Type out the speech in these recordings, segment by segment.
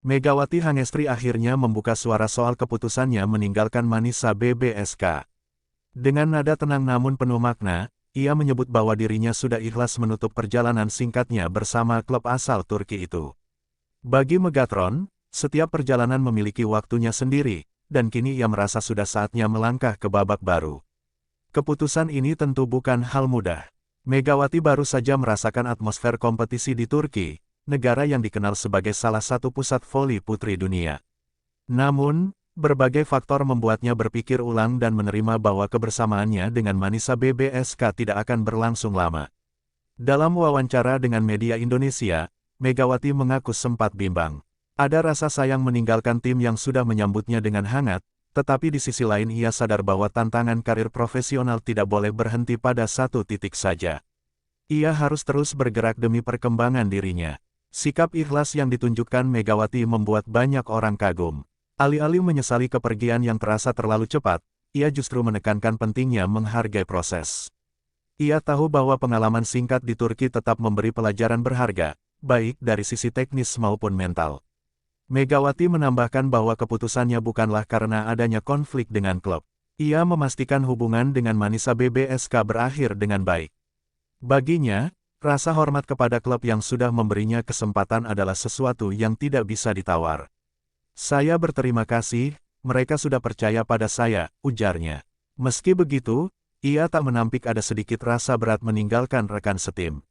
Megawati Hangestri akhirnya membuka suara soal keputusannya meninggalkan Manisa BBSK. Dengan nada tenang namun penuh makna, ia menyebut bahwa dirinya sudah ikhlas menutup perjalanan singkatnya bersama klub asal Turki itu. Bagi Megatron, setiap perjalanan memiliki waktunya sendiri, dan kini ia merasa sudah saatnya melangkah ke babak baru. Keputusan ini tentu bukan hal mudah. Megawati baru saja merasakan atmosfer kompetisi di Turki, negara yang dikenal sebagai salah satu pusat voli putri dunia. Namun, berbagai faktor membuatnya berpikir ulang dan menerima bahwa kebersamaannya dengan Manisa BBSK tidak akan berlangsung lama. Dalam wawancara dengan media Indonesia, Megawati mengaku sempat bimbang. Ada rasa sayang meninggalkan tim yang sudah menyambutnya dengan hangat, tetapi di sisi lain ia sadar bahwa tantangan karir profesional tidak boleh berhenti pada satu titik saja. Ia harus terus bergerak demi perkembangan dirinya. Sikap ikhlas yang ditunjukkan Megawati membuat banyak orang kagum. Alih-alih menyesali kepergian yang terasa terlalu cepat, ia justru menekankan pentingnya menghargai proses. Ia tahu bahwa pengalaman singkat di Turki tetap memberi pelajaran berharga, baik dari sisi teknis maupun mental. Megawati menambahkan bahwa keputusannya bukanlah karena adanya konflik dengan klub. Ia memastikan hubungan dengan Manisa BBSK berakhir dengan baik. Baginya, rasa hormat kepada klub yang sudah memberinya kesempatan adalah sesuatu yang tidak bisa ditawar. Saya berterima kasih, mereka sudah percaya pada saya, ujarnya. Meski begitu, ia tak menampik ada sedikit rasa berat meninggalkan rekan setim.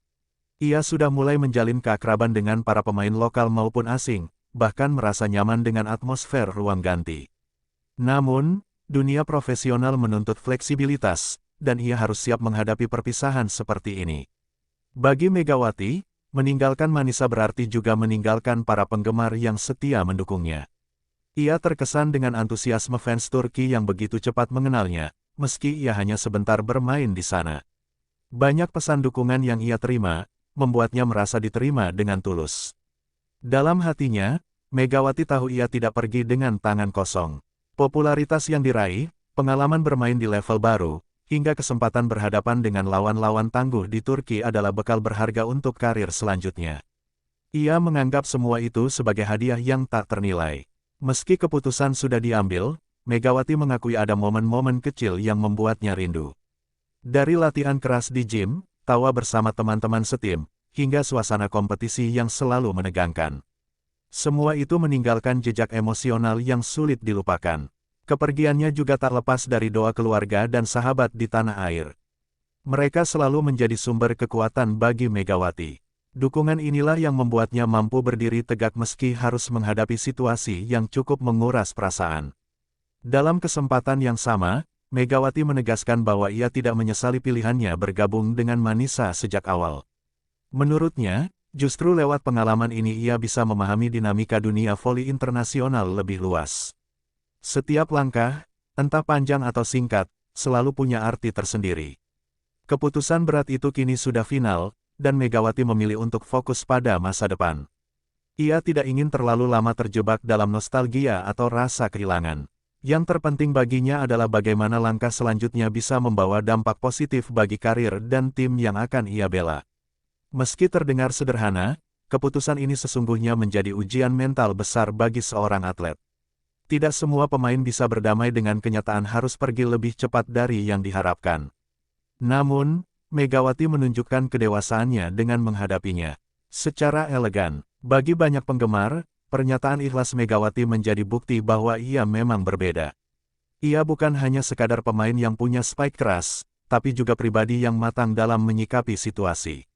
Ia sudah mulai menjalin keakraban dengan para pemain lokal maupun asing, bahkan merasa nyaman dengan atmosfer ruang ganti. Namun, dunia profesional menuntut fleksibilitas, dan ia harus siap menghadapi perpisahan seperti ini. Bagi Megawati, meninggalkan Manisa berarti juga meninggalkan para penggemar yang setia mendukungnya. Ia terkesan dengan antusiasme fans Turki yang begitu cepat mengenalnya, meski ia hanya sebentar bermain di sana. Banyak pesan dukungan yang ia terima, membuatnya merasa diterima dengan tulus. Dalam hatinya, Megawati tahu ia tidak pergi dengan tangan kosong. Popularitas yang diraih, pengalaman bermain di level baru, hingga kesempatan berhadapan dengan lawan-lawan tangguh di Turki adalah bekal berharga untuk karir selanjutnya. Ia menganggap semua itu sebagai hadiah yang tak ternilai. Meski keputusan sudah diambil, Megawati mengakui ada momen-momen kecil yang membuatnya rindu. Dari latihan keras di gym, tawa bersama teman-teman setim, hingga suasana kompetisi yang selalu menegangkan. Semua itu meninggalkan jejak emosional yang sulit dilupakan. Kepergiannya juga tak lepas dari doa keluarga dan sahabat di tanah air. Mereka selalu menjadi sumber kekuatan bagi Megawati. Dukungan inilah yang membuatnya mampu berdiri tegak meski harus menghadapi situasi yang cukup menguras perasaan. Dalam kesempatan yang sama, Megawati menegaskan bahwa ia tidak menyesali pilihannya bergabung dengan Manisa sejak awal. Menurutnya, justru lewat pengalaman ini ia bisa memahami dinamika dunia voli internasional lebih luas. Setiap langkah, entah panjang atau singkat, selalu punya arti tersendiri. Keputusan berat itu kini sudah final, dan Megawati memilih untuk fokus pada masa depan. Ia tidak ingin terlalu lama terjebak dalam nostalgia atau rasa kehilangan. Yang terpenting baginya adalah bagaimana langkah selanjutnya bisa membawa dampak positif bagi karir dan tim yang akan ia bela. Meski terdengar sederhana, keputusan ini sesungguhnya menjadi ujian mental besar bagi seorang atlet. Tidak semua pemain bisa berdamai dengan kenyataan harus pergi lebih cepat dari yang diharapkan. Namun, Megawati menunjukkan kedewasaannya dengan menghadapinya secara elegan. Bagi banyak penggemar, pernyataan ikhlas Megawati menjadi bukti bahwa ia memang berbeda. Ia bukan hanya sekadar pemain yang punya spike keras, tapi juga pribadi yang matang dalam menyikapi situasi.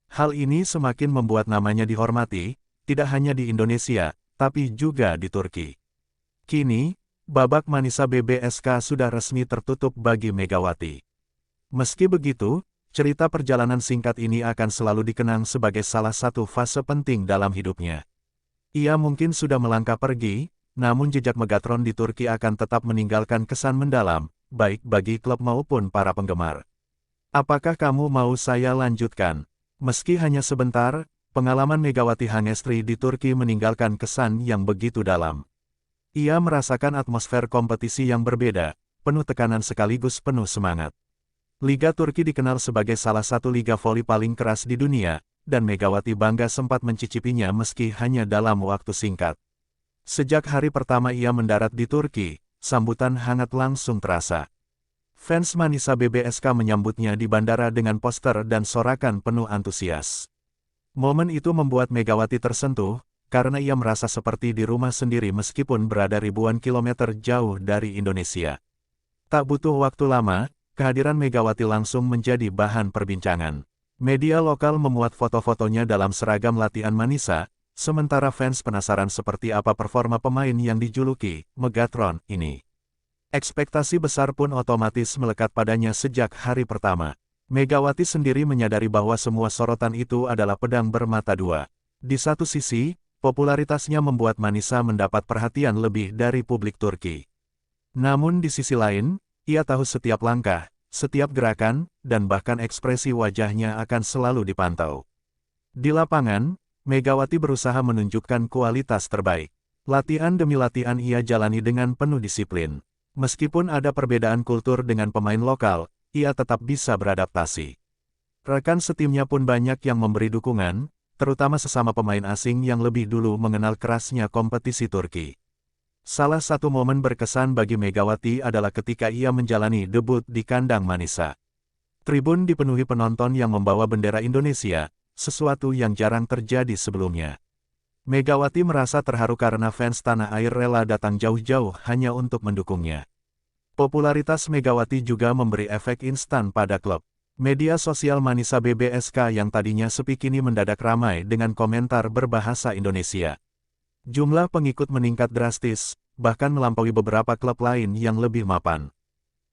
Hal ini semakin membuat namanya dihormati, tidak hanya di Indonesia, tapi juga di Turki. Kini, babak Manisa BBSK sudah resmi tertutup bagi Megawati. Meski begitu, cerita perjalanan singkat ini akan selalu dikenang sebagai salah satu fase penting dalam hidupnya. Ia mungkin sudah melangkah pergi, namun jejak Megatron di Turki akan tetap meninggalkan kesan mendalam, baik bagi klub maupun para penggemar. Apakah kamu mau saya lanjutkan? Meski hanya sebentar, pengalaman Megawati Hangestri di Turki meninggalkan kesan yang begitu dalam. Ia merasakan atmosfer kompetisi yang berbeda, penuh tekanan sekaligus penuh semangat. Liga Turki dikenal sebagai salah satu liga voli paling keras di dunia, dan Megawati bangga sempat mencicipinya meski hanya dalam waktu singkat. Sejak hari pertama ia mendarat di Turki, sambutan hangat langsung terasa. Fans Manisa BBSK menyambutnya di bandara dengan poster dan sorakan penuh antusias. Momen itu membuat Megawati tersentuh, karena ia merasa seperti di rumah sendiri meskipun berada ribuan kilometer jauh dari Indonesia. Tak butuh waktu lama, kehadiran Megawati langsung menjadi bahan perbincangan. Media lokal memuat foto-fotonya dalam seragam latihan Manisa, sementara fans penasaran seperti apa performa pemain yang dijuluki Megatron ini. Ekspektasi besar pun otomatis melekat padanya sejak hari pertama. Megawati sendiri menyadari bahwa semua sorotan itu adalah pedang bermata dua. Di satu sisi, popularitasnya membuat Manisa mendapat perhatian lebih dari publik Turki. Namun di sisi lain, ia tahu setiap langkah, setiap gerakan, dan bahkan ekspresi wajahnya akan selalu dipantau. Di lapangan, Megawati berusaha menunjukkan kualitas terbaik. Latihan demi latihan ia jalani dengan penuh disiplin. Meskipun ada perbedaan kultur dengan pemain lokal, ia tetap bisa beradaptasi. Rekan setimnya pun banyak yang memberi dukungan, terutama sesama pemain asing yang lebih dulu mengenal kerasnya kompetisi Turki. Salah satu momen berkesan bagi Megawati adalah ketika ia menjalani debut di kandang Manisa. Tribun dipenuhi penonton yang membawa bendera Indonesia, sesuatu yang jarang terjadi sebelumnya. Megawati merasa terharu karena fans tanah air rela datang jauh-jauh hanya untuk mendukungnya. Popularitas Megawati juga memberi efek instan pada klub. Media sosial Manisa BBSK yang tadinya sepi kini mendadak ramai dengan komentar berbahasa Indonesia. Jumlah pengikut meningkat drastis, bahkan melampaui beberapa klub lain yang lebih mapan.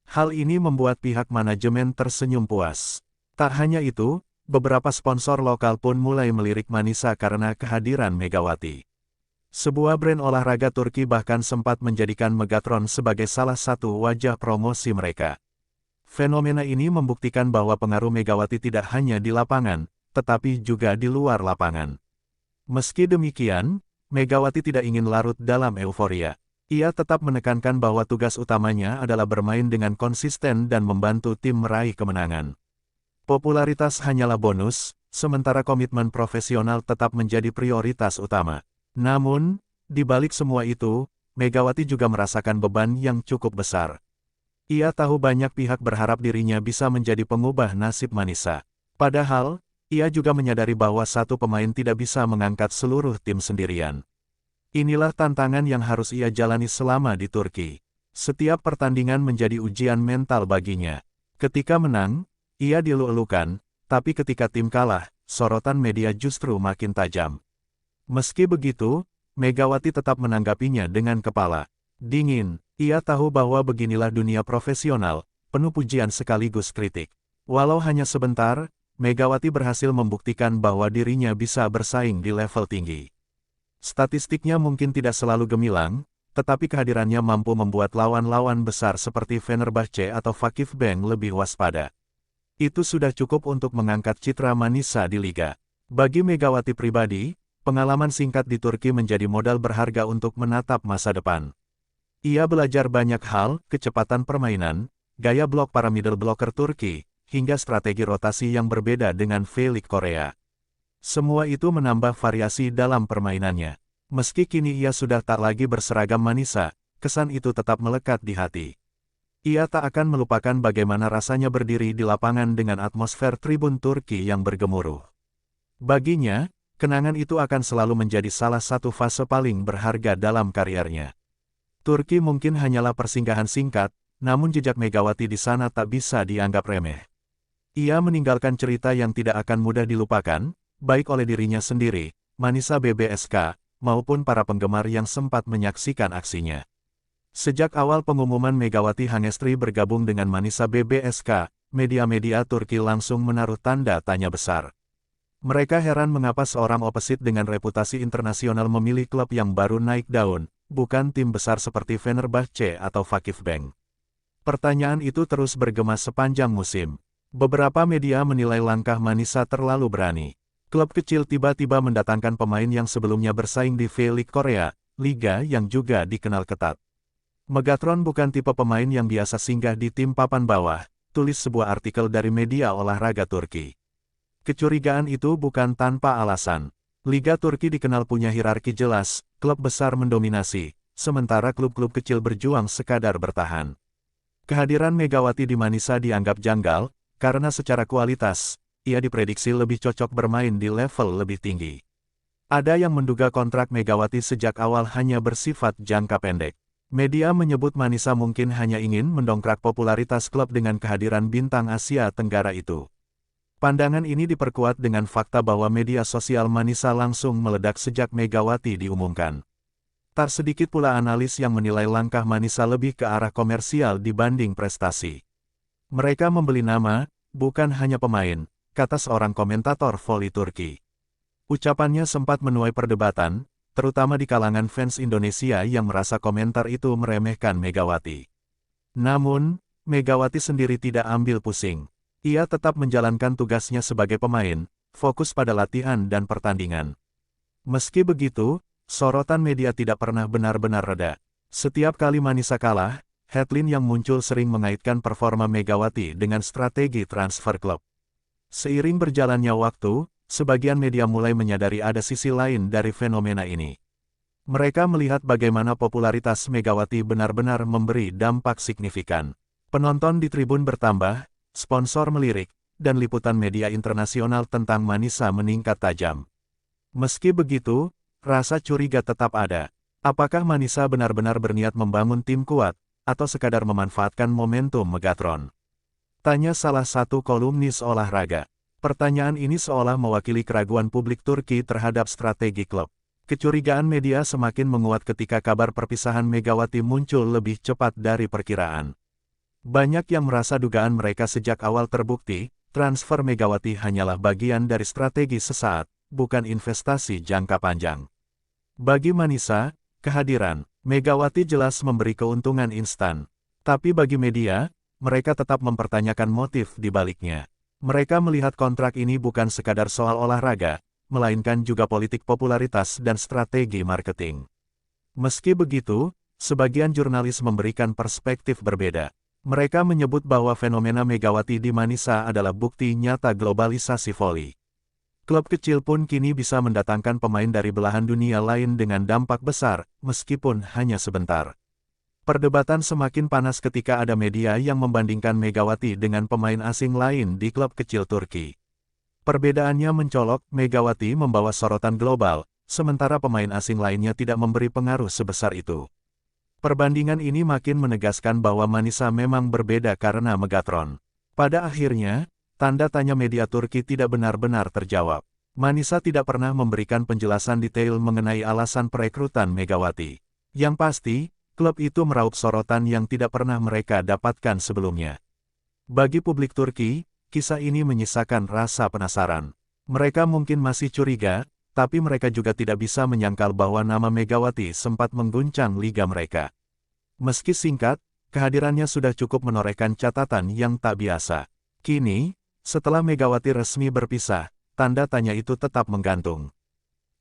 Hal ini membuat pihak manajemen tersenyum puas. Tak hanya itu, beberapa sponsor lokal pun mulai melirik Manisa karena kehadiran Megawati. Sebuah brand olahraga Turki bahkan sempat menjadikan Megatron sebagai salah satu wajah promosi mereka. Fenomena ini membuktikan bahwa pengaruh Megawati tidak hanya di lapangan, tetapi juga di luar lapangan. Meski demikian, Megawati tidak ingin larut dalam euforia. Ia tetap menekankan bahwa tugas utamanya adalah bermain dengan konsisten dan membantu tim meraih kemenangan. Popularitas hanyalah bonus, sementara komitmen profesional tetap menjadi prioritas utama. Namun, di balik semua itu, Megawati juga merasakan beban yang cukup besar. Ia tahu banyak pihak berharap dirinya bisa menjadi pengubah nasib Manisa. Padahal, ia juga menyadari bahwa satu pemain tidak bisa mengangkat seluruh tim sendirian. Inilah tantangan yang harus ia jalani selama di Turki. Setiap pertandingan menjadi ujian mental baginya. Ketika menang, ia dielu-elukan, tapi ketika tim kalah, sorotan media justru makin tajam. Meski begitu, Megawati tetap menanggapinya dengan kepala dingin. Ia tahu bahwa beginilah dunia profesional, penuh pujian sekaligus kritik. Walau hanya sebentar, Megawati berhasil membuktikan bahwa dirinya bisa bersaing di level tinggi. Statistiknya mungkin tidak selalu gemilang, tetapi kehadirannya mampu membuat lawan-lawan besar seperti Fenerbahce atau Vakifbank lebih waspada. Itu sudah cukup untuk mengangkat citra Manisa di liga. Bagi Megawati pribadi, pengalaman singkat di Turki menjadi modal berharga untuk menatap masa depan. Ia belajar banyak hal, kecepatan permainan, gaya blok para middle blocker Turki, hingga strategi rotasi yang berbeda dengan V-League Korea. Semua itu menambah variasi dalam permainannya. Meski kini ia sudah tak lagi berseragam Manisa, kesan itu tetap melekat di hati. Ia tak akan melupakan bagaimana rasanya berdiri di lapangan dengan atmosfer tribun Turki yang bergemuruh. Baginya, kenangan itu akan selalu menjadi salah satu fase paling berharga dalam kariernya. Turki mungkin hanyalah persinggahan singkat, namun jejak Megawati di sana tak bisa dianggap remeh. Ia meninggalkan cerita yang tidak akan mudah dilupakan, baik oleh dirinya sendiri, Manisa BBSK, maupun para penggemar yang sempat menyaksikan aksinya. Sejak awal pengumuman Megawati Hangestri bergabung dengan Manisa BBSK, media-media Turki langsung menaruh tanda tanya besar. Mereka heran mengapa seorang opposite dengan reputasi internasional memilih klub yang baru naik daun, bukan tim besar seperti Fenerbahce atau Vakifbank. Pertanyaan itu terus bergema sepanjang musim. Beberapa media menilai langkah Manisa terlalu berani. Klub kecil tiba-tiba mendatangkan pemain yang sebelumnya bersaing di V-League Korea, liga yang juga dikenal ketat. Megatron bukan tipe pemain yang biasa singgah di tim papan bawah, tulis sebuah artikel dari media olahraga Turki. Kecurigaan itu bukan tanpa alasan. Liga Turki dikenal punya hierarki jelas, klub besar mendominasi, sementara klub-klub kecil berjuang sekadar bertahan. Kehadiran Megawati di Manisa dianggap janggal, karena secara kualitas, ia diprediksi lebih cocok bermain di level lebih tinggi. Ada yang menduga kontrak Megawati sejak awal hanya bersifat jangka pendek. Media menyebut Manisa mungkin hanya ingin mendongkrak popularitas klub dengan kehadiran bintang Asia Tenggara itu. Pandangan ini diperkuat dengan fakta bahwa media sosial Manisa langsung meledak sejak Megawati diumumkan. Tak sedikit pula analis yang menilai langkah Manisa lebih ke arah komersial dibanding prestasi. Mereka membeli nama, bukan hanya pemain, kata seorang komentator voli Turki. Ucapannya sempat menuai perdebatan, terutama di kalangan fans Indonesia yang merasa komentar itu meremehkan Megawati. Namun, Megawati sendiri tidak ambil pusing. Ia tetap menjalankan tugasnya sebagai pemain, fokus pada latihan dan pertandingan. Meski begitu, sorotan media tidak pernah benar-benar reda. Setiap kali Manisa kalah, headline yang muncul sering mengaitkan performa Megawati dengan strategi transfer klub. Seiring berjalannya waktu, sebagian media mulai menyadari ada sisi lain dari fenomena ini. Mereka melihat bagaimana popularitas Megawati benar-benar memberi dampak signifikan. Penonton di tribun bertambah, sponsor melirik, dan liputan media internasional tentang Manisa meningkat tajam. Meski begitu, rasa curiga tetap ada. Apakah Manisa benar-benar berniat membangun tim kuat, atau sekadar memanfaatkan momentum Megatron? Tanya salah satu kolumnis olahraga. Pertanyaan ini seolah mewakili keraguan publik Turki terhadap strategi klub. Kecurigaan media semakin menguat ketika kabar perpisahan Megawati muncul lebih cepat dari perkiraan. Banyak yang merasa dugaan mereka sejak awal terbukti, transfer Megawati hanyalah bagian dari strategi sesaat, bukan investasi jangka panjang. Bagi Manisa, kehadiran Megawati jelas memberi keuntungan instan. Tapi bagi media, mereka tetap mempertanyakan motif di baliknya. Mereka melihat kontrak ini bukan sekadar soal olahraga, melainkan juga politik popularitas dan strategi marketing. Meski begitu, sebagian jurnalis memberikan perspektif berbeda. Mereka menyebut bahwa fenomena Megawati di Manisa adalah bukti nyata globalisasi voli. Klub kecil pun kini bisa mendatangkan pemain dari belahan dunia lain dengan dampak besar, meskipun hanya sebentar. Perdebatan semakin panas ketika ada media yang membandingkan Megawati dengan pemain asing lain di klub kecil Turki. Perbedaannya mencolok, Megawati membawa sorotan global, sementara pemain asing lainnya tidak memberi pengaruh sebesar itu. Perbandingan ini makin menegaskan bahwa Manisa memang berbeda karena Megatron. Pada akhirnya, tanda tanya media Turki tidak benar-benar terjawab. Manisa tidak pernah memberikan penjelasan detail mengenai alasan perekrutan Megawati. Yang pasti, klub itu meraup sorotan yang tidak pernah mereka dapatkan sebelumnya. Bagi publik Turki, kisah ini menyisakan rasa penasaran. Mereka mungkin masih curiga, tapi mereka juga tidak bisa menyangkal bahwa nama Megawati sempat mengguncang liga mereka. Meski singkat, kehadirannya sudah cukup menorehkan catatan yang tak biasa. Kini, setelah Megawati resmi berpisah, tanda tanya itu tetap menggantung.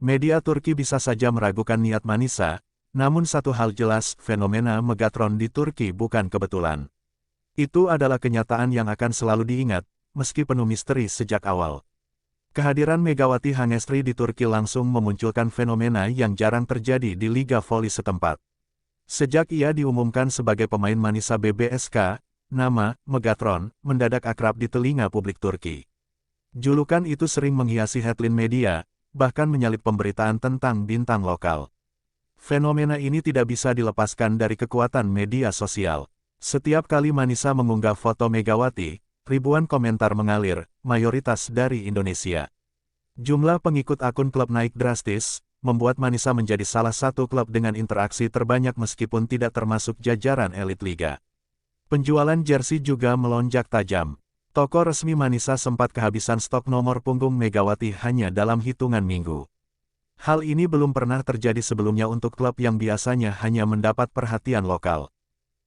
Media Turki bisa saja meragukan niat Manisa, namun satu hal jelas, fenomena Megatron di Turki bukan kebetulan. Itu adalah kenyataan yang akan selalu diingat, meski penuh misteri sejak awal. Kehadiran Megawati Hangestri di Turki langsung memunculkan fenomena yang jarang terjadi di liga voli setempat. Sejak ia diumumkan sebagai pemain Manisa BBSK, nama Megatron mendadak akrab di telinga publik Turki. Julukan itu sering menghiasi headline media, bahkan menyalip pemberitaan tentang bintang lokal. Fenomena ini tidak bisa dilepaskan dari kekuatan media sosial. Setiap kali Manisa mengunggah foto Megawati, ribuan komentar mengalir, mayoritas dari Indonesia. Jumlah pengikut akun klub naik drastis, membuat Manisa menjadi salah satu klub dengan interaksi terbanyak meskipun tidak termasuk jajaran elit liga. Penjualan jersey juga melonjak tajam. Toko resmi Manisa sempat kehabisan stok nomor punggung Megawati hanya dalam hitungan minggu. Hal ini belum pernah terjadi sebelumnya untuk klub yang biasanya hanya mendapat perhatian lokal.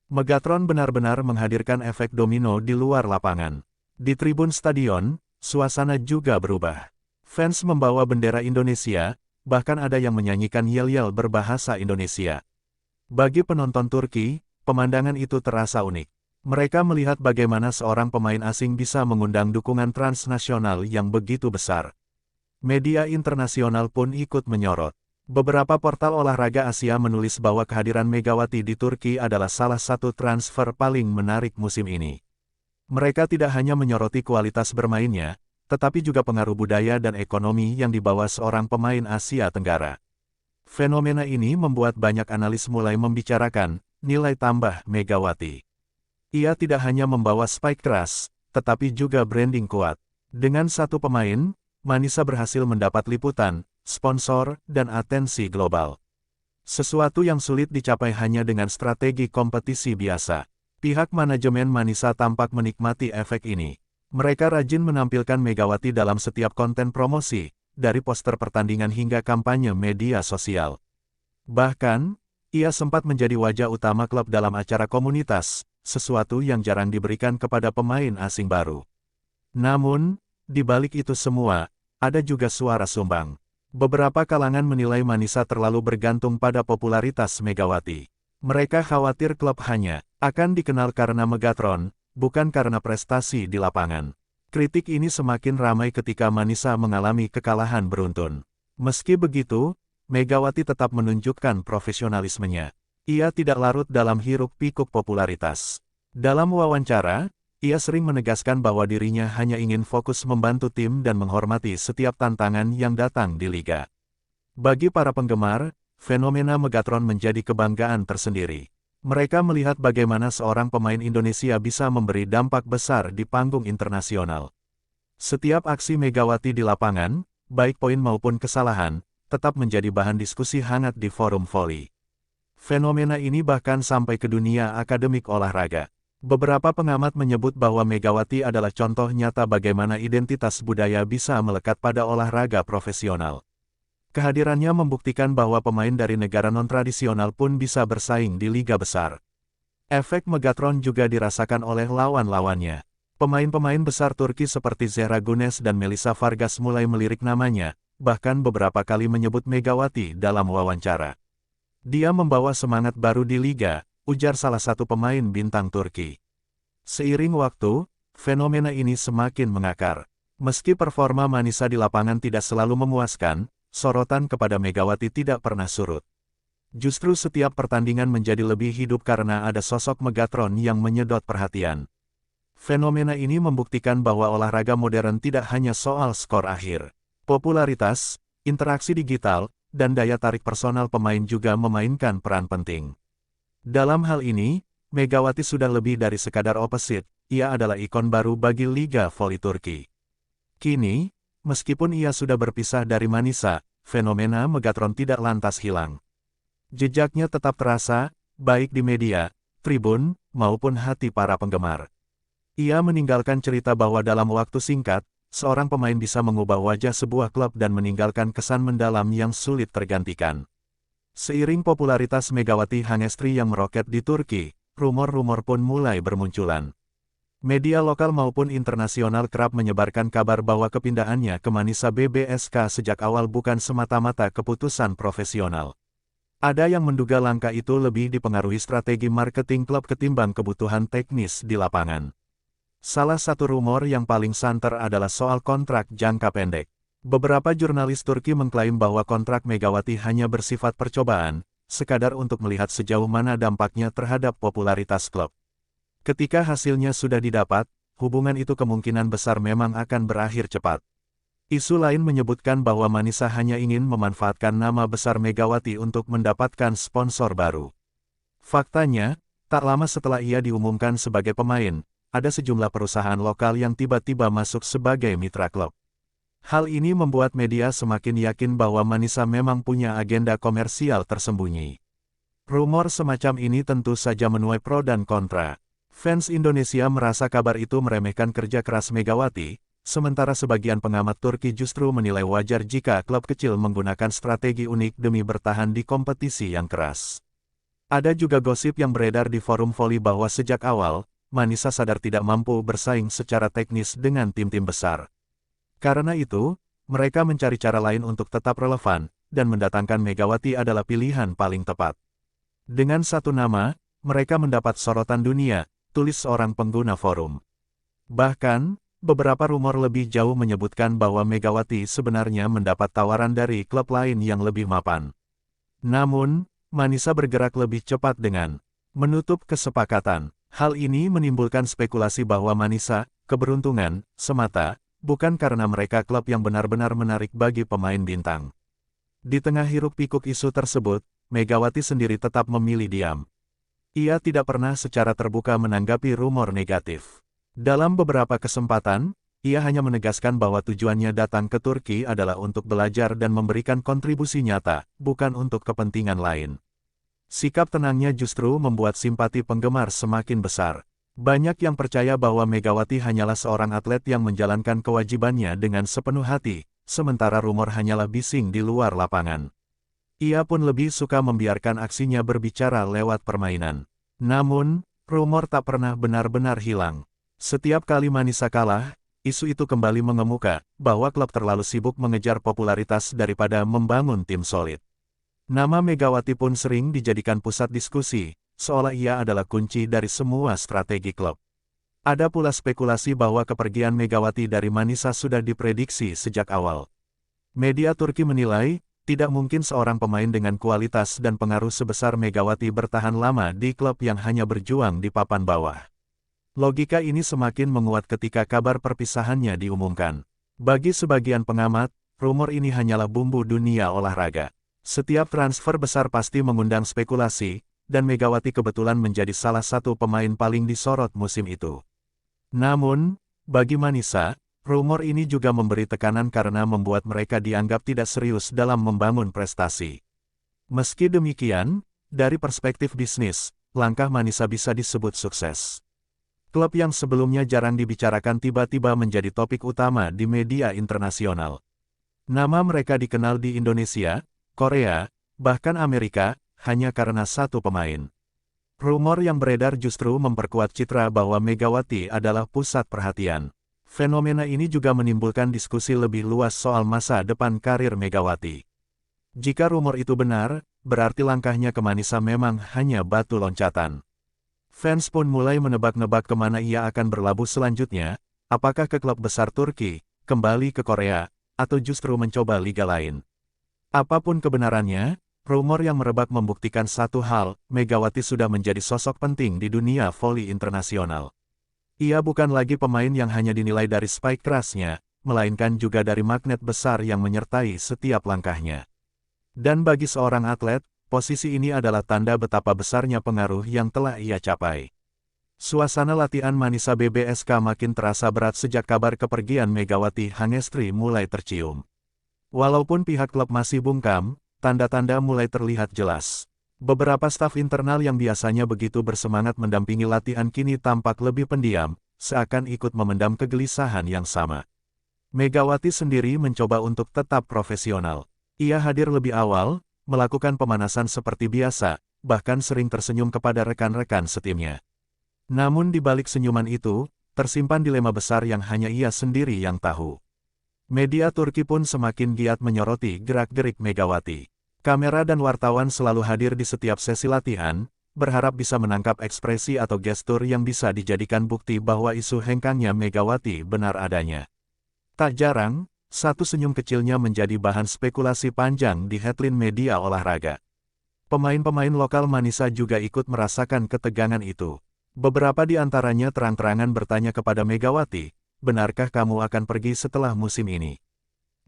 Megatron benar-benar menghadirkan efek domino di luar lapangan. Di tribun stadion, suasana juga berubah. Fans membawa bendera Indonesia, bahkan ada yang menyanyikan yel-yel berbahasa Indonesia. Bagi penonton Turki, pemandangan itu terasa unik. Mereka melihat bagaimana seorang pemain asing bisa mengundang dukungan transnasional yang begitu besar. Media internasional pun ikut menyorot. Beberapa portal olahraga Asia menulis bahwa kehadiran Megawati di Turki adalah salah satu transfer paling menarik musim ini. Mereka tidak hanya menyoroti kualitas bermainnya, tetapi juga pengaruh budaya dan ekonomi yang dibawa seorang pemain Asia Tenggara. Fenomena ini membuat banyak analis mulai membicarakan nilai tambah Megawati. Ia tidak hanya membawa spike keras, tetapi juga branding kuat. Dengan satu pemain, Manisa berhasil mendapat liputan, sponsor, dan atensi global. Sesuatu yang sulit dicapai hanya dengan strategi kompetisi biasa. Pihak manajemen Manisa tampak menikmati efek ini. Mereka rajin menampilkan Megawati dalam setiap konten promosi, dari poster pertandingan hingga kampanye media sosial. Bahkan, ia sempat menjadi wajah utama klub dalam acara komunitas, sesuatu yang jarang diberikan kepada pemain asing baru. Namun, di balik itu semua, ada juga suara sumbang. Beberapa kalangan menilai Manisa terlalu bergantung pada popularitas Megawati. Mereka khawatir klub hanya akan dikenal karena Megatron, bukan karena prestasi di lapangan. Kritik ini semakin ramai ketika Manisa mengalami kekalahan beruntun. Meski begitu, Megawati tetap menunjukkan profesionalismenya. Ia tidak larut dalam hiruk-pikuk popularitas. Dalam wawancara, ia sering menegaskan bahwa dirinya hanya ingin fokus membantu tim dan menghormati setiap tantangan yang datang di liga. Bagi para penggemar, fenomena Megatron menjadi kebanggaan tersendiri. Mereka melihat bagaimana seorang pemain Indonesia bisa memberi dampak besar di panggung internasional. Setiap aksi Megawati di lapangan, baik poin maupun kesalahan, tetap menjadi bahan diskusi hangat di forum voli. Fenomena ini bahkan sampai ke dunia akademik olahraga. Beberapa pengamat menyebut bahwa Megawati adalah contoh nyata bagaimana identitas budaya bisa melekat pada olahraga profesional. Kehadirannya membuktikan bahwa pemain dari negara non-tradisional pun bisa bersaing di liga besar. Efek Megatron juga dirasakan oleh lawan-lawannya. Pemain-pemain besar Turki seperti Zehra Güneş dan Melissa Vargas mulai melirik namanya, bahkan beberapa kali menyebut Megawati dalam wawancara. Dia membawa semangat baru di liga, ujar salah satu pemain bintang Turki. Seiring waktu, fenomena ini semakin mengakar. Meski performa Manisa di lapangan tidak selalu memuaskan, sorotan kepada Megawati tidak pernah surut. Justru setiap pertandingan menjadi lebih hidup karena ada sosok Megatron yang menyedot perhatian. Fenomena ini membuktikan bahwa olahraga modern tidak hanya soal skor akhir. Popularitas, interaksi digital, dan daya tarik personal pemain juga memainkan peran penting. Dalam hal ini, Megawati sudah lebih dari sekadar opposite, ia adalah ikon baru bagi Liga Voli Turki. Kini, meskipun ia sudah berpisah dari Manisa, fenomena Megatron tidak lantas hilang. Jejaknya tetap terasa, baik di media, tribun, maupun hati para penggemar. Ia meninggalkan cerita bahwa dalam waktu singkat, seorang pemain bisa mengubah wajah sebuah klub dan meninggalkan kesan mendalam yang sulit tergantikan. Seiring popularitas Megawati Hangestri yang meroket di Turki, rumor-rumor pun mulai bermunculan. Media lokal maupun internasional kerap menyebarkan kabar bahwa kepindahannya ke Manisa BBSK sejak awal bukan semata-mata keputusan profesional. Ada yang menduga langkah itu lebih dipengaruhi strategi marketing klub ketimbang kebutuhan teknis di lapangan. Salah satu rumor yang paling santer adalah soal kontrak jangka pendek. Beberapa jurnalis Turki mengklaim bahwa kontrak Megawati hanya bersifat percobaan, sekadar untuk melihat sejauh mana dampaknya terhadap popularitas klub. Ketika hasilnya sudah didapat, hubungan itu kemungkinan besar memang akan berakhir cepat. Isu lain menyebutkan bahwa Manisa hanya ingin memanfaatkan nama besar Megawati untuk mendapatkan sponsor baru. Faktanya, tak lama setelah ia diumumkan sebagai pemain, ada sejumlah perusahaan lokal yang tiba-tiba masuk sebagai mitra klub. Hal ini membuat media semakin yakin bahwa Manisa memang punya agenda komersial tersembunyi. Rumor semacam ini tentu saja menuai pro dan kontra. Fans Indonesia merasa kabar itu meremehkan kerja keras Megawati, sementara sebagian pengamat Turki justru menilai wajar jika klub kecil menggunakan strategi unik demi bertahan di kompetisi yang keras. Ada juga gosip yang beredar di forum voli bahwa sejak awal, Manisa sadar tidak mampu bersaing secara teknis dengan tim-tim besar. Karena itu, mereka mencari cara lain untuk tetap relevan, dan mendatangkan Megawati adalah pilihan paling tepat. Dengan satu nama, mereka mendapat sorotan dunia, tulis seorang pengguna forum. Bahkan, beberapa rumor lebih jauh menyebutkan bahwa Megawati sebenarnya mendapat tawaran dari klub lain yang lebih mapan. Namun, Manisa bergerak lebih cepat dengan menutup kesepakatan. Hal ini menimbulkan spekulasi bahwa Manisa, keberuntungan, semata, bukan karena mereka klub yang benar-benar menarik bagi pemain bintang. Di tengah hiruk-pikuk isu tersebut, Megawati sendiri tetap memilih diam. Ia tidak pernah secara terbuka menanggapi rumor negatif. Dalam beberapa kesempatan, ia hanya menegaskan bahwa tujuannya datang ke Turki adalah untuk belajar dan memberikan kontribusi nyata, bukan untuk kepentingan lain. Sikap tenangnya justru membuat simpati penggemar semakin besar. Banyak yang percaya bahwa Megawati hanyalah seorang atlet yang menjalankan kewajibannya dengan sepenuh hati, sementara rumor hanyalah bising di luar lapangan. Ia pun lebih suka membiarkan aksinya berbicara lewat permainan. Namun, rumor tak pernah benar-benar hilang. Setiap kali Manisa kalah, isu itu kembali mengemuka, bahwa klub terlalu sibuk mengejar popularitas daripada membangun tim solid. Nama Megawati pun sering dijadikan pusat diskusi, seolah ia adalah kunci dari semua strategi klub. Ada pula spekulasi bahwa kepergian Megawati dari Manisa sudah diprediksi sejak awal. Media Turki menilai, tidak mungkin seorang pemain dengan kualitas dan pengaruh sebesar Megawati bertahan lama di klub yang hanya berjuang di papan bawah. Logika ini semakin menguat ketika kabar perpisahannya diumumkan. Bagi sebagian pengamat, rumor ini hanyalah bumbu dunia olahraga. Setiap transfer besar pasti mengundang spekulasi, dan Megawati kebetulan menjadi salah satu pemain paling disorot musim itu. Namun, bagi Manisa, rumor ini juga memberi tekanan karena membuat mereka dianggap tidak serius dalam membangun prestasi. Meski demikian, dari perspektif bisnis, langkah Manisa bisa disebut sukses. Klub yang sebelumnya jarang dibicarakan tiba-tiba menjadi topik utama di media internasional. Nama mereka dikenal di Indonesia, Korea, bahkan Amerika, hanya karena satu pemain. Rumor yang beredar justru memperkuat citra bahwa Megawati adalah pusat perhatian. Fenomena ini juga menimbulkan diskusi lebih luas soal masa depan karir Megawati. Jika rumor itu benar, berarti langkahnya ke Manisa memang hanya batu loncatan. Fans pun mulai menebak-nebak kemana ia akan berlabuh selanjutnya, apakah ke klub besar Turki, kembali ke Korea, atau justru mencoba liga lain. Apapun kebenarannya, rumor yang merebak membuktikan satu hal, Megawati sudah menjadi sosok penting di dunia voli internasional. Ia bukan lagi pemain yang hanya dinilai dari spike kerasnya, melainkan juga dari magnet besar yang menyertai setiap langkahnya. Dan bagi seorang atlet, posisi ini adalah tanda betapa besarnya pengaruh yang telah ia capai. Suasana latihan Manisa BBSK makin terasa berat sejak kabar kepergian Megawati Hangestri mulai tercium. Walaupun pihak klub masih bungkam, tanda-tanda mulai terlihat jelas. Beberapa staf internal yang biasanya begitu bersemangat mendampingi latihan kini tampak lebih pendiam, seakan ikut memendam kegelisahan yang sama. Megawati sendiri mencoba untuk tetap profesional. Ia hadir lebih awal, melakukan pemanasan seperti biasa, bahkan sering tersenyum kepada rekan-rekan setimnya. Namun di balik senyuman itu, tersimpan dilema besar yang hanya ia sendiri yang tahu. Media Turki pun semakin giat menyoroti gerak-gerik Megawati. Kamera dan wartawan selalu hadir di setiap sesi latihan, berharap bisa menangkap ekspresi atau gestur yang bisa dijadikan bukti bahwa isu hengkangnya Megawati benar adanya. Tak jarang, satu senyum kecilnya menjadi bahan spekulasi panjang di headline media olahraga. Pemain-pemain lokal Manisa juga ikut merasakan ketegangan itu. Beberapa di antaranya terang-terangan bertanya kepada Megawati, benarkah kamu akan pergi setelah musim ini?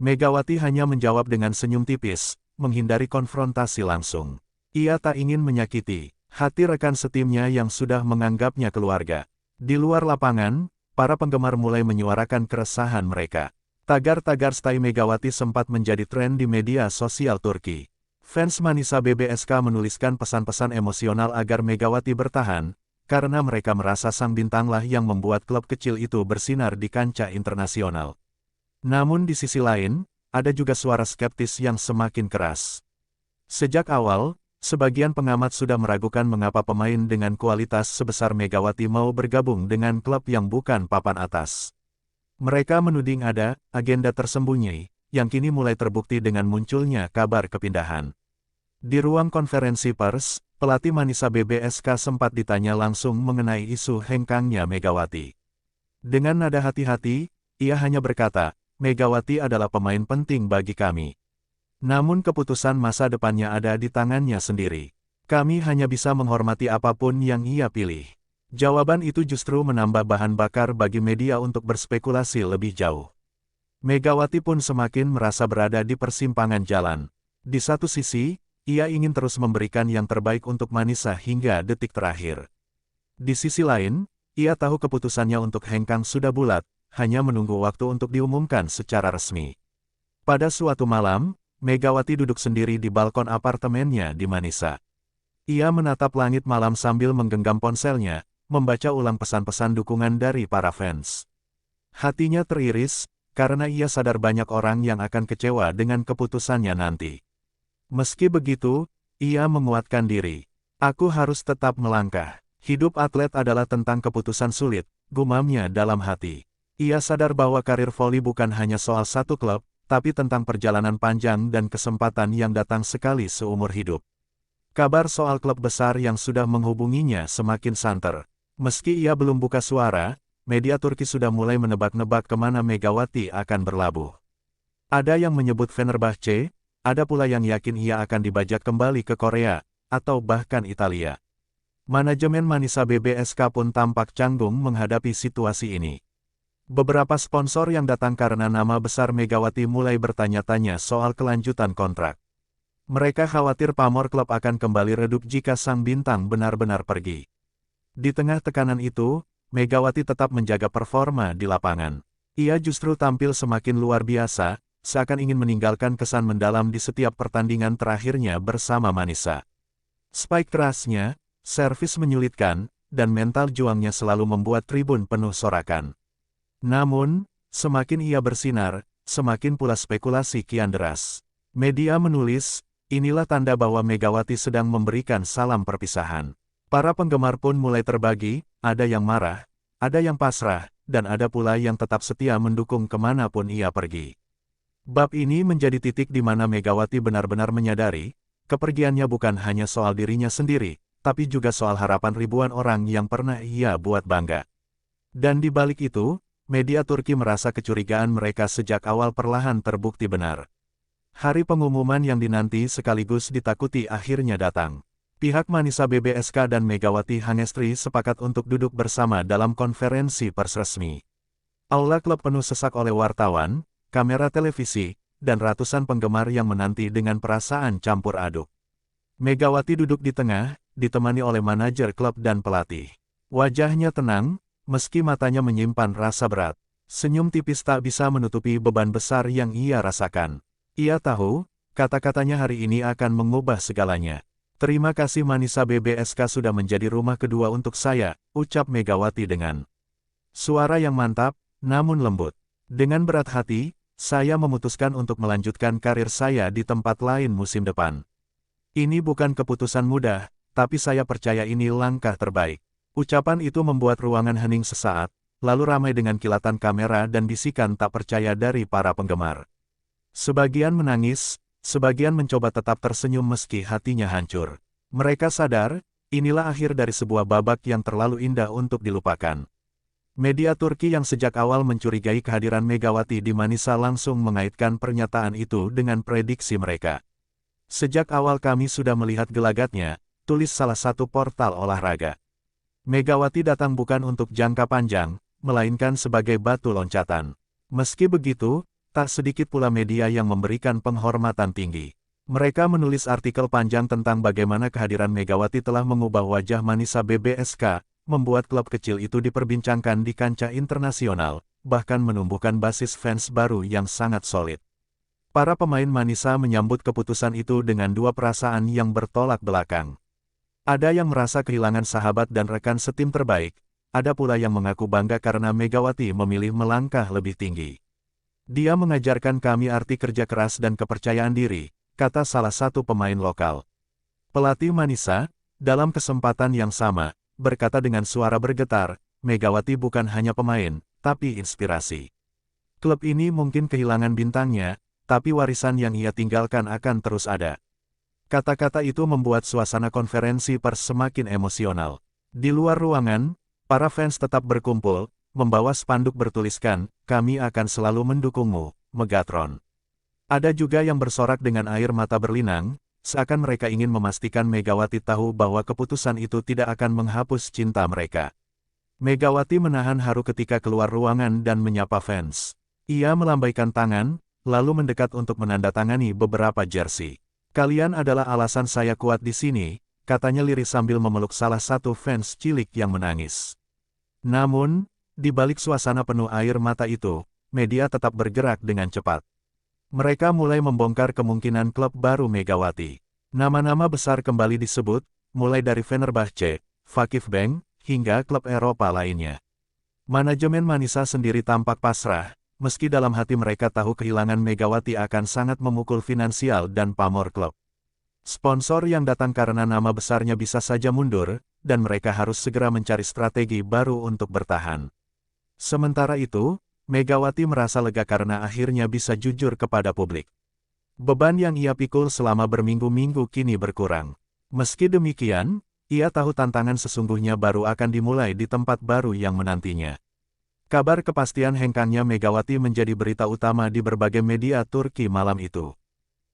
Megawati hanya menjawab dengan senyum tipis, menghindari konfrontasi langsung. Ia tak ingin menyakiti hati rekan setimnya yang sudah menganggapnya keluarga. Di luar lapangan, para penggemar mulai menyuarakan keresahan mereka. Tagar-tagar stay Megawati sempat menjadi tren di media sosial Turki. Fans Manisa BBSK menuliskan pesan-pesan emosional agar Megawati bertahan, karena mereka merasa sang bintanglah yang membuat klub kecil itu bersinar di kancah internasional. Namun di sisi lain, ada juga suara skeptis yang semakin keras. Sejak awal, sebagian pengamat sudah meragukan mengapa pemain dengan kualitas sebesar Megawati mau bergabung dengan klub yang bukan papan atas. Mereka menuding ada agenda tersembunyi, yang kini mulai terbukti dengan munculnya kabar kepindahan. Di ruang konferensi pers, pelatih Manisa BBSK sempat ditanya langsung mengenai isu hengkangnya Megawati. Dengan nada hati-hati, ia hanya berkata, Megawati adalah pemain penting bagi kami. Namun keputusan masa depannya ada di tangannya sendiri. Kami hanya bisa menghormati apapun yang ia pilih. Jawaban itu justru menambah bahan bakar bagi media untuk berspekulasi lebih jauh. Megawati pun semakin merasa berada di persimpangan jalan. Di satu sisi, ia ingin terus memberikan yang terbaik untuk Manisa hingga detik terakhir. Di sisi lain, ia tahu keputusannya untuk hengkang sudah bulat, hanya menunggu waktu untuk diumumkan secara resmi. Pada suatu malam, Megawati duduk sendiri di balkon apartemennya di Manisa. Ia menatap langit malam sambil menggenggam ponselnya, membaca ulang pesan-pesan dukungan dari para fans. Hatinya teriris, karena ia sadar banyak orang yang akan kecewa dengan keputusannya nanti. Meski begitu, ia menguatkan diri. Aku harus tetap melangkah. Hidup atlet adalah tentang keputusan sulit, gumamnya dalam hati. Ia sadar bahwa karir voli bukan hanya soal satu klub, tapi tentang perjalanan panjang dan kesempatan yang datang sekali seumur hidup. Kabar soal klub besar yang sudah menghubunginya semakin santer. Meski ia belum buka suara, media Turki sudah mulai menebak-nebak kemana Megawati akan berlabuh. Ada yang menyebut Fenerbahce, ada pula yang yakin ia akan dibajak kembali ke Korea, atau bahkan Italia. Manajemen Manisa BBSK pun tampak canggung menghadapi situasi ini. Beberapa sponsor yang datang karena nama besar Megawati mulai bertanya-tanya soal kelanjutan kontrak. Mereka khawatir pamor klub akan kembali redup jika sang bintang benar-benar pergi. Di tengah tekanan itu, Megawati tetap menjaga performa di lapangan. Ia justru tampil semakin luar biasa, seakan ingin meninggalkan kesan mendalam di setiap pertandingan terakhirnya bersama Manisa. Spike kerasnya, servis menyulitkan, dan mental juangnya selalu membuat tribun penuh sorakan. Namun, semakin ia bersinar, semakin pula spekulasi kian deras. Media menulis, inilah tanda bahwa Megawati sedang memberikan salam perpisahan. Para penggemar pun mulai terbagi, ada yang marah, ada yang pasrah, dan ada pula yang tetap setia mendukung kemanapun ia pergi. Bab ini menjadi titik di mana Megawati benar-benar menyadari, kepergiannya bukan hanya soal dirinya sendiri, tapi juga soal harapan ribuan orang yang pernah ia buat bangga. Dan di balik itu, media Turki merasa kecurigaan mereka sejak awal perlahan terbukti benar. Hari pengumuman yang dinanti sekaligus ditakuti akhirnya datang. Pihak Manisa BBSK dan Megawati Hangestri sepakat untuk duduk bersama dalam konferensi pers resmi. Aula klub penuh sesak oleh wartawan, kamera televisi, dan ratusan penggemar yang menanti dengan perasaan campur aduk. Megawati duduk di tengah, ditemani oleh manajer klub dan pelatih. Wajahnya tenang, meski matanya menyimpan rasa berat. Senyum tipis tak bisa menutupi beban besar yang ia rasakan. Ia tahu, kata-katanya hari ini akan mengubah segalanya. Terima kasih Manisa BBSK sudah menjadi rumah kedua untuk saya, ucap Megawati dengan suara yang mantap, namun lembut. Dengan berat hati, saya memutuskan untuk melanjutkan karir saya di tempat lain musim depan. Ini bukan keputusan mudah, tapi saya percaya ini langkah terbaik. Ucapan itu membuat ruangan hening sesaat, lalu ramai dengan kilatan kamera dan bisikan tak percaya dari para penggemar. Sebagian menangis, sebagian mencoba tetap tersenyum meski hatinya hancur. Mereka sadar, inilah akhir dari sebuah babak yang terlalu indah untuk dilupakan. Media Turki yang sejak awal mencurigai kehadiran Megawati di Manisa langsung mengaitkan pernyataan itu dengan prediksi mereka. Sejak awal kami sudah melihat gelagatnya, tulis salah satu portal olahraga. Megawati datang bukan untuk jangka panjang, melainkan sebagai batu loncatan. Meski begitu, tak sedikit pula media yang memberikan penghormatan tinggi. Mereka menulis artikel panjang tentang bagaimana kehadiran Megawati telah mengubah wajah Manisa BBSK, membuat klub kecil itu diperbincangkan di kancah internasional, bahkan menumbuhkan basis fans baru yang sangat solid. Para pemain Manisa menyambut keputusan itu dengan dua perasaan yang bertolak belakang. Ada yang merasa kehilangan sahabat dan rekan setim terbaik, ada pula yang mengaku bangga karena Megawati memilih melangkah lebih tinggi. Dia mengajarkan kami arti kerja keras dan kepercayaan diri, kata salah satu pemain lokal. Pelatih Manisa, dalam kesempatan yang sama, berkata dengan suara bergetar, Megawati bukan hanya pemain, tapi inspirasi. Klub ini mungkin kehilangan bintangnya, tapi warisan yang ia tinggalkan akan terus ada. Kata-kata itu membuat suasana konferensi pers semakin emosional. Di luar ruangan, para fans tetap berkumpul, membawa spanduk bertuliskan, "Kami akan selalu mendukungmu, Megatron." Ada juga yang bersorak dengan air mata berlinang, seakan mereka ingin memastikan Megawati tahu bahwa keputusan itu tidak akan menghapus cinta mereka. Megawati menahan haru ketika keluar ruangan dan menyapa fans. Ia melambaikan tangan, lalu mendekat untuk menandatangani beberapa jersey. "Kalian adalah alasan saya kuat di sini," katanya lirih sambil memeluk salah satu fans cilik yang menangis. Namun, di balik suasana penuh air mata itu, media tetap bergerak dengan cepat. Mereka mulai membongkar kemungkinan klub baru Megawati. Nama-nama besar kembali disebut, mulai dari Fenerbahce, Vakifbank, hingga klub Eropa lainnya. Manajemen Manisa sendiri tampak pasrah, meski dalam hati mereka tahu kehilangan Megawati akan sangat memukul finansial dan pamor klub. Sponsor yang datang karena nama besarnya bisa saja mundur, dan mereka harus segera mencari strategi baru untuk bertahan. Sementara itu, Megawati merasa lega karena akhirnya bisa jujur kepada publik. Beban yang ia pikul selama berminggu-minggu kini berkurang. Meski demikian, ia tahu tantangan sesungguhnya baru akan dimulai di tempat baru yang menantinya. Kabar kepastian hengkangnya Megawati menjadi berita utama di berbagai media Turki malam itu.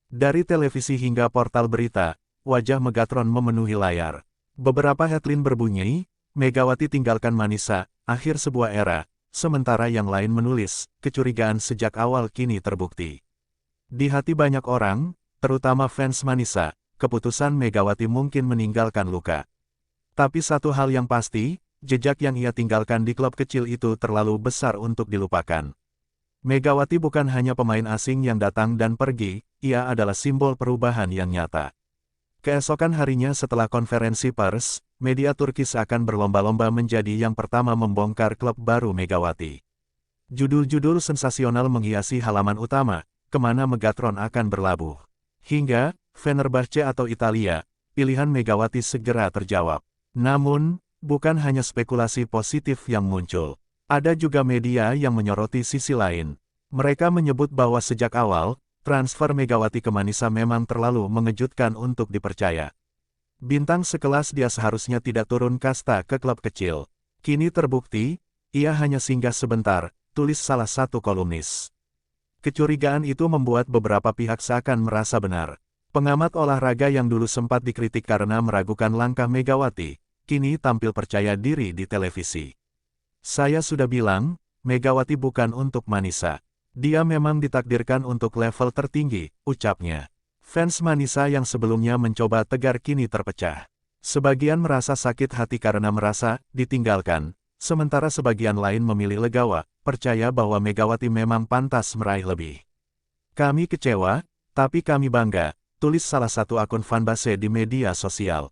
Dari televisi hingga portal berita, wajah Megatron memenuhi layar. Beberapa headline berbunyi, "Megawati tinggalkan Manisa, akhir sebuah era," sementara yang lain menulis, "Kecurigaan sejak awal kini terbukti." Di hati banyak orang, terutama fans Manisa, keputusan Megawati mungkin meninggalkan luka. Tapi satu hal yang pasti, jejak yang ia tinggalkan di klub kecil itu terlalu besar untuk dilupakan. Megawati bukan hanya pemain asing yang datang dan pergi, ia adalah simbol perubahan yang nyata. Keesokan harinya setelah konferensi pers, media Turki seakan berlomba-lomba menjadi yang pertama membongkar klub baru Megawati. Judul-judul sensasional menghiasi halaman utama, kemana Megatron akan berlabuh. Hingga, Fenerbahce atau Italia, pilihan Megawati segera terjawab. Namun, bukan hanya spekulasi positif yang muncul. Ada juga media yang menyoroti sisi lain. Mereka menyebut bahwa sejak awal, transfer Megawati ke Manisa memang terlalu mengejutkan untuk dipercaya. Bintang sekelas dia seharusnya tidak turun kasta ke klub kecil. Kini terbukti, ia hanya singgah sebentar, tulis salah satu kolumnis. Kecurigaan itu membuat beberapa pihak seakan merasa benar. Pengamat olahraga yang dulu sempat dikritik karena meragukan langkah Megawati, kini tampil percaya diri di televisi. "Saya sudah bilang, Megawati bukan untuk Manisa. Dia memang ditakdirkan untuk level tertinggi," ucapnya. Fans Manisa yang sebelumnya mencoba tegar kini terpecah. Sebagian merasa sakit hati karena merasa ditinggalkan, sementara sebagian lain memilih legawa, percaya bahwa Megawati memang pantas meraih lebih. "Kami kecewa, tapi kami bangga," tulis salah satu akun fanbase di media sosial.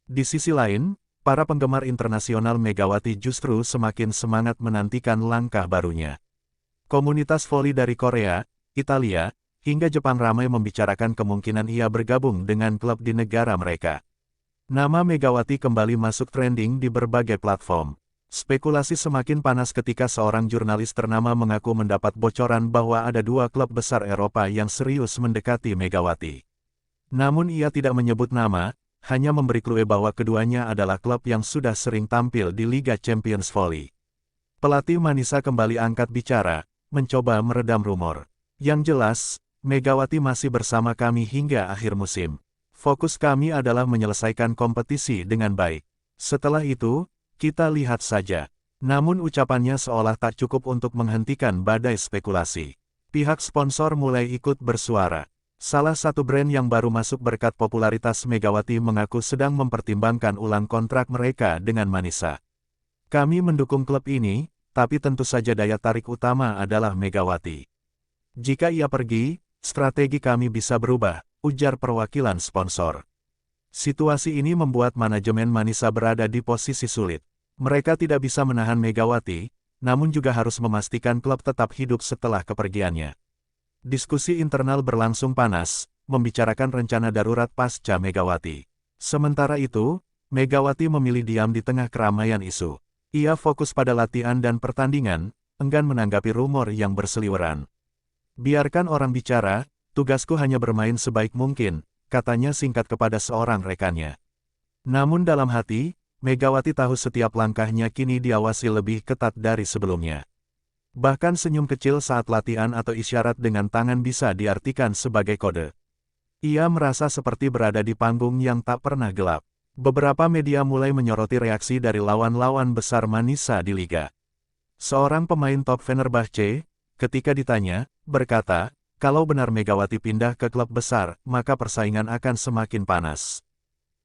Di sisi lain, para penggemar internasional Megawati justru semakin semangat menantikan langkah barunya. Komunitas voli dari Korea, Italia, hingga Jepang ramai membicarakan kemungkinan ia bergabung dengan klub di negara mereka. Nama Megawati kembali masuk trending di berbagai platform. Spekulasi semakin panas ketika seorang jurnalis ternama mengaku mendapat bocoran bahwa ada dua klub besar Eropa yang serius mendekati Megawati. Namun ia tidak menyebut nama, hanya memberi clue bahwa keduanya adalah klub yang sudah sering tampil di Liga Champions Volley. Pelatih Manisa kembali angkat bicara, mencoba meredam rumor. "Yang jelas, Megawati masih bersama kami hingga akhir musim. Fokus kami adalah menyelesaikan kompetisi dengan baik. Setelah itu, kita lihat saja." Namun ucapannya seolah tak cukup untuk menghentikan badai spekulasi. Pihak sponsor mulai ikut bersuara. Salah satu brand yang baru masuk berkat popularitas Megawati mengaku sedang mempertimbangkan ulang kontrak mereka dengan Manisa. "Kami mendukung klub ini, tapi tentu saja daya tarik utama adalah Megawati. Jika ia pergi, strategi kami bisa berubah," ujar perwakilan sponsor. Situasi ini membuat manajemen Manisa berada di posisi sulit. Mereka tidak bisa menahan Megawati, namun juga harus memastikan klub tetap hidup setelah kepergiannya. Diskusi internal berlangsung panas, membicarakan rencana darurat pasca Megawati. Sementara itu, Megawati memilih diam di tengah keramaian isu. Ia fokus pada latihan dan pertandingan, enggan menanggapi rumor yang berseliweran. "Biarkan orang bicara, tugasku hanya bermain sebaik mungkin," katanya singkat kepada seorang rekannya. Namun dalam hati, Megawati tahu setiap langkahnya kini diawasi lebih ketat dari sebelumnya. Bahkan senyum kecil saat latihan atau isyarat dengan tangan bisa diartikan sebagai kode. Ia merasa seperti berada di panggung yang tak pernah gelap. Beberapa media mulai menyoroti reaksi dari lawan-lawan besar Manisa di Liga. Seorang pemain top Fenerbahce, ketika ditanya, berkata, kalau benar Megawati pindah ke klub besar, maka persaingan akan semakin panas.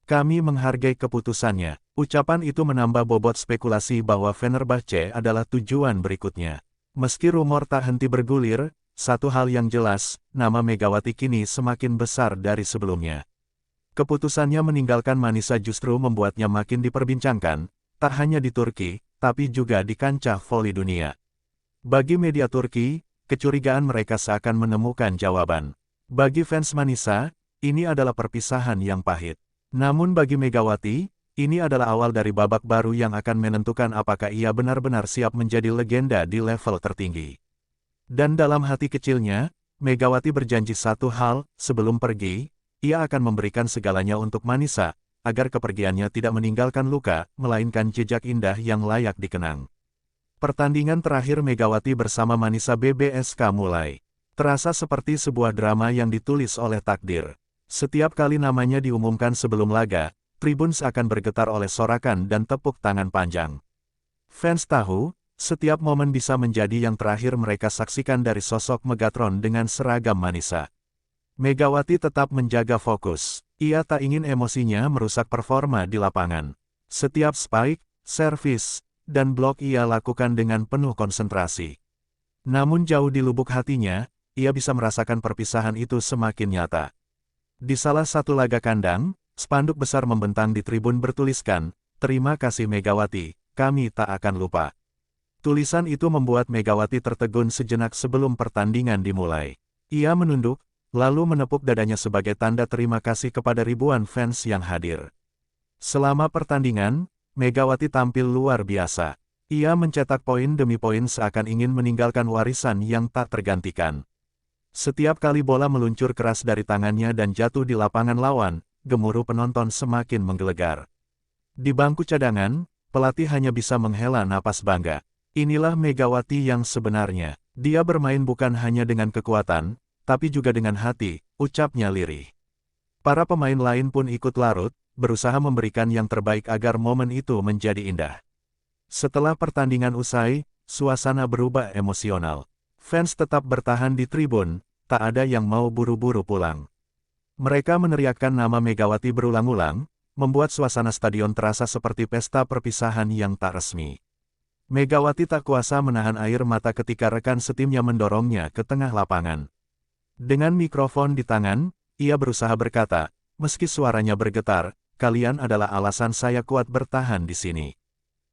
Kami menghargai keputusannya. Ucapan itu menambah bobot spekulasi bahwa Fenerbahce adalah tujuan berikutnya. Meski rumor tak henti bergulir, satu hal yang jelas, nama Megawati kini semakin besar dari sebelumnya. Keputusannya meninggalkan Manisa justru membuatnya makin diperbincangkan, tak hanya di Turki, tapi juga di kancah voli dunia. Bagi media Turki, kecurigaan mereka seakan menemukan jawaban. Bagi fans Manisa, ini adalah perpisahan yang pahit. Namun bagi Megawati, ini adalah awal dari babak baru yang akan menentukan apakah ia benar-benar siap menjadi legenda di level tertinggi. Dan dalam hati kecilnya, Megawati berjanji satu hal, sebelum pergi, ia akan memberikan segalanya untuk Manisa, agar kepergiannya tidak meninggalkan luka, melainkan jejak indah yang layak dikenang. Pertandingan terakhir Megawati bersama Manisa BBSK mulai terasa seperti sebuah drama yang ditulis oleh takdir. Setiap kali namanya diumumkan sebelum laga, tribun seakan bergetar oleh sorakan dan tepuk tangan panjang. Fans tahu, setiap momen bisa menjadi yang terakhir mereka saksikan dari sosok Megatron dengan seragam Manisa. Megawati tetap menjaga fokus. Ia tak ingin emosinya merusak performa di lapangan. Setiap spike, servis, dan blok ia lakukan dengan penuh konsentrasi. Namun jauh di lubuk hatinya, ia bisa merasakan perpisahan itu semakin nyata. Di salah satu laga kandang, spanduk besar membentang di tribun bertuliskan, "Terima kasih Megawati, kami tak akan lupa." Tulisan itu membuat Megawati tertegun sejenak sebelum pertandingan dimulai. Ia menunduk, lalu menepuk dadanya sebagai tanda terima kasih kepada ribuan fans yang hadir. Selama pertandingan, Megawati tampil luar biasa. Ia mencetak poin demi poin seakan ingin meninggalkan warisan yang tak tergantikan. Setiap kali bola meluncur keras dari tangannya dan jatuh di lapangan lawan, gemuruh penonton semakin menggelegar. Di bangku cadangan, pelatih hanya bisa menghela napas bangga. Inilah Megawati yang sebenarnya. Dia bermain bukan hanya dengan kekuatan, tapi juga dengan hati, ucapnya lirih. Para pemain lain pun ikut larut, berusaha memberikan yang terbaik agar momen itu menjadi indah. Setelah pertandingan usai, suasana berubah emosional. Fans tetap bertahan di tribun, tak ada yang mau buru-buru pulang. Mereka meneriakkan nama Megawati berulang-ulang, membuat suasana stadion terasa seperti pesta perpisahan yang tak resmi. Megawati tak kuasa menahan air mata ketika rekan setimnya mendorongnya ke tengah lapangan. Dengan mikrofon di tangan, ia berusaha berkata, meski suaranya bergetar, kalian adalah alasan saya kuat bertahan di sini.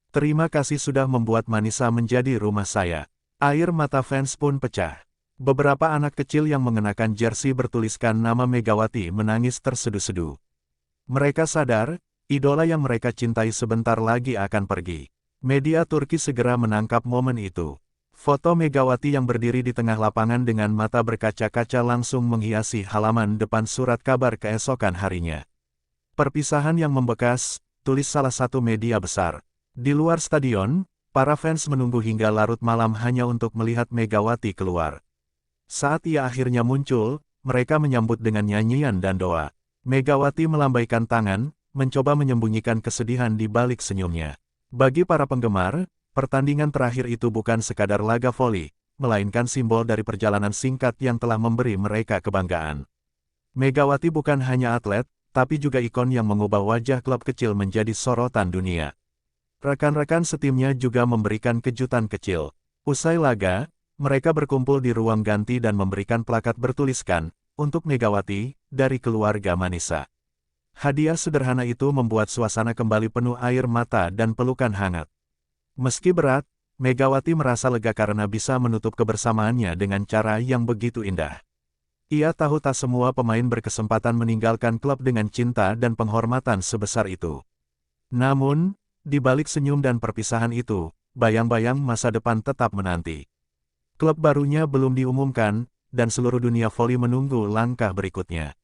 Terima kasih sudah membuat Manisa menjadi rumah saya. Air mata fans pun pecah. Beberapa anak kecil yang mengenakan jersey bertuliskan nama Megawati menangis terseduh-seduh. Mereka sadar, idola yang mereka cintai sebentar lagi akan pergi. Media Turki segera menangkap momen itu. Foto Megawati yang berdiri di tengah lapangan dengan mata berkaca-kaca langsung menghiasi halaman depan surat kabar keesokan harinya. Perpisahan yang membekas, tulis salah satu media besar. Di luar stadion, para fans menunggu hingga larut malam hanya untuk melihat Megawati keluar. Saat ia akhirnya muncul, mereka menyambut dengan nyanyian dan doa. Megawati melambaikan tangan, mencoba menyembunyikan kesedihan di balik senyumnya. Bagi para penggemar, pertandingan terakhir itu bukan sekadar laga voli, melainkan simbol dari perjalanan singkat yang telah memberi mereka kebanggaan. Megawati bukan hanya atlet, tapi juga ikon yang mengubah wajah klub kecil menjadi sorotan dunia. Rekan-rekan setimnya juga memberikan kejutan kecil. Usai laga, mereka berkumpul di ruang ganti dan memberikan plakat bertuliskan, "Untuk Megawati, dari keluarga Manisa." Hadiah sederhana itu membuat suasana kembali penuh air mata dan pelukan hangat. Meski berat, Megawati merasa lega karena bisa menutup kebersamaannya dengan cara yang begitu indah. Ia tahu tak semua pemain berkesempatan meninggalkan klub dengan cinta dan penghormatan sebesar itu. Namun, di balik senyum dan perpisahan itu, bayang-bayang masa depan tetap menanti. Klub barunya belum diumumkan, dan seluruh dunia voli menunggu langkah berikutnya.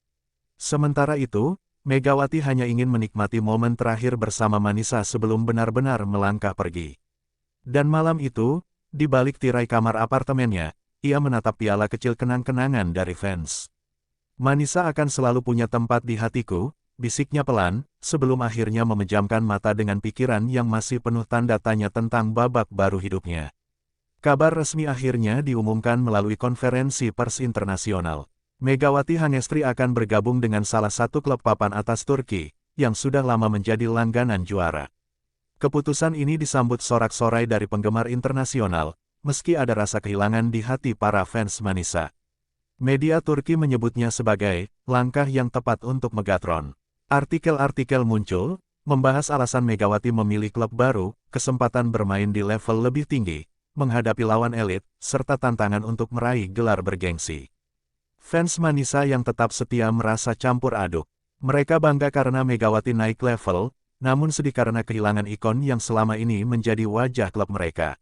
Sementara itu, Megawati hanya ingin menikmati momen terakhir bersama Manisa sebelum benar-benar melangkah pergi. Dan malam itu, di balik tirai kamar apartemennya, ia menatap piala kecil kenang-kenangan dari fans. Manisa akan selalu punya tempat di hatiku, bisiknya pelan, sebelum akhirnya memejamkan mata dengan pikiran yang masih penuh tanda tanya tentang babak baru hidupnya. Kabar resmi akhirnya diumumkan melalui konferensi pers internasional. Megawati Hangestri akan bergabung dengan salah satu klub papan atas Turki, yang sudah lama menjadi langganan juara. Keputusan ini disambut sorak-sorai dari penggemar internasional, meski ada rasa kehilangan di hati para fans Manisa. Media Turki menyebutnya sebagai langkah yang tepat untuk Megatron. Artikel-artikel muncul, membahas alasan Megawati memilih klub baru, kesempatan bermain di level lebih tinggi, menghadapi lawan elit, serta tantangan untuk meraih gelar bergengsi. Fans Manisa yang tetap setia merasa campur aduk. Mereka bangga karena Megawati naik level, namun sedih karena kehilangan ikon yang selama ini menjadi wajah klub mereka.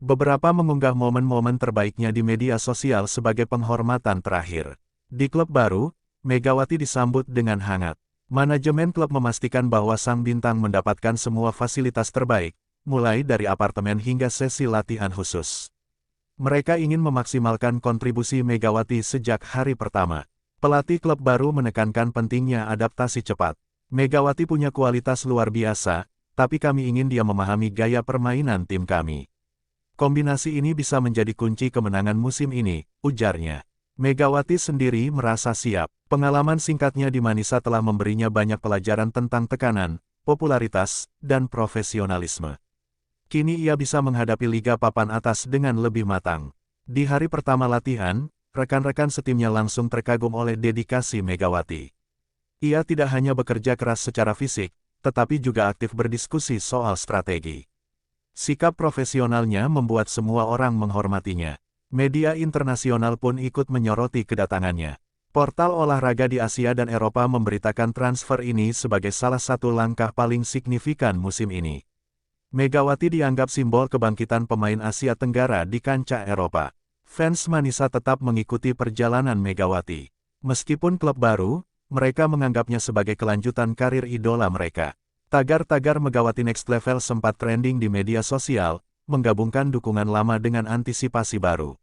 Beberapa mengunggah momen-momen terbaiknya di media sosial sebagai penghormatan terakhir. Di klub baru, Megawati disambut dengan hangat. Manajemen klub memastikan bahwa sang bintang mendapatkan semua fasilitas terbaik, mulai dari apartemen hingga sesi latihan khusus. Mereka ingin memaksimalkan kontribusi Megawati sejak hari pertama. Pelatih klub baru menekankan pentingnya adaptasi cepat. Megawati punya kualitas luar biasa, tapi kami ingin dia memahami gaya permainan tim kami. Kombinasi ini bisa menjadi kunci kemenangan musim ini, ujarnya. Megawati sendiri merasa siap. Pengalaman singkatnya di Manisa telah memberinya banyak pelajaran tentang tekanan, popularitas, dan profesionalisme. Kini ia bisa menghadapi liga papan atas dengan lebih matang. Di hari pertama latihan, rekan-rekan setimnya langsung terkagum oleh dedikasi Megawati. Ia tidak hanya bekerja keras secara fisik, tetapi juga aktif berdiskusi soal strategi. Sikap profesionalnya membuat semua orang menghormatinya. Media internasional pun ikut menyoroti kedatangannya. Portal olahraga di Asia dan Eropa memberitakan transfer ini sebagai salah satu langkah paling signifikan musim ini. Megawati dianggap simbol kebangkitan pemain Asia Tenggara di kancah Eropa. Fans Manisa tetap mengikuti perjalanan Megawati. Meskipun klub baru, mereka menganggapnya sebagai kelanjutan karir idola mereka. Tagar-tagar Megawati Next Level sempat trending di media sosial, menggabungkan dukungan lama dengan antisipasi baru.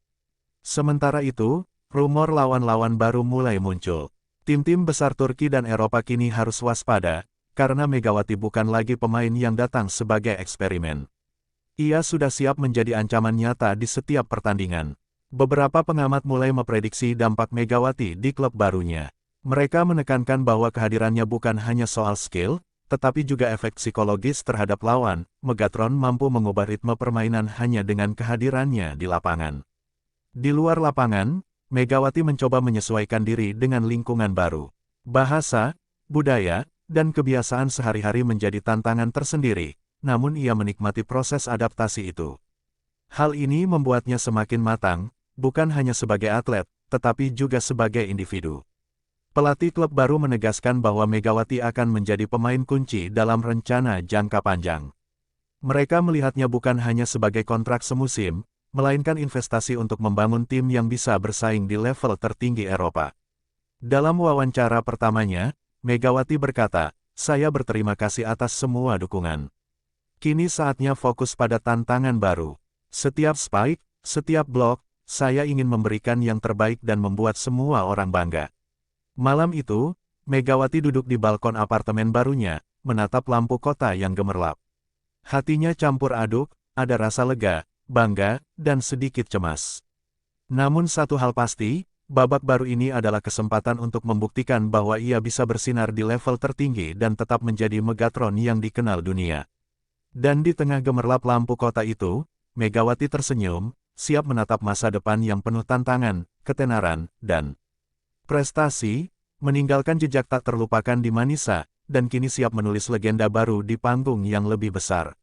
Sementara itu, rumor lawan-lawan baru mulai muncul. Tim-tim besar Turki dan Eropa kini harus waspada, karena Megawati bukan lagi pemain yang datang sebagai eksperimen. Ia sudah siap menjadi ancaman nyata di setiap pertandingan. Beberapa pengamat mulai memprediksi dampak Megawati di klub barunya. Mereka menekankan bahwa kehadirannya bukan hanya soal skill, tetapi juga efek psikologis terhadap lawan. Megatron mampu mengubah ritme permainan hanya dengan kehadirannya di lapangan. Di luar lapangan, Megawati mencoba menyesuaikan diri dengan lingkungan baru. Bahasa, budaya, dan kebiasaan sehari-hari menjadi tantangan tersendiri, namun ia menikmati proses adaptasi itu. Hal ini membuatnya semakin matang, bukan hanya sebagai atlet, tetapi juga sebagai individu. Pelatih klub baru menegaskan bahwa Megawati akan menjadi pemain kunci dalam rencana jangka panjang. Mereka melihatnya bukan hanya sebagai kontrak semusim, melainkan investasi untuk membangun tim yang bisa bersaing di level tertinggi Eropa. Dalam wawancara pertamanya, Megawati berkata, "Saya berterima kasih atas semua dukungan. Kini saatnya fokus pada tantangan baru. Setiap spike, setiap blok, saya ingin memberikan yang terbaik dan membuat semua orang bangga." Malam itu, Megawati duduk di balkon apartemen barunya, menatap lampu kota yang gemerlap. Hatinya campur aduk, ada rasa lega, bangga, dan sedikit cemas. Namun satu hal pasti, babak baru ini adalah kesempatan untuk membuktikan bahwa ia bisa bersinar di level tertinggi dan tetap menjadi Megatron yang dikenal dunia. Dan di tengah gemerlap lampu kota itu, Megawati tersenyum, siap menatap masa depan yang penuh tantangan, ketenaran, dan prestasi, meninggalkan jejak tak terlupakan di Manisa, dan kini siap menulis legenda baru di panggung yang lebih besar.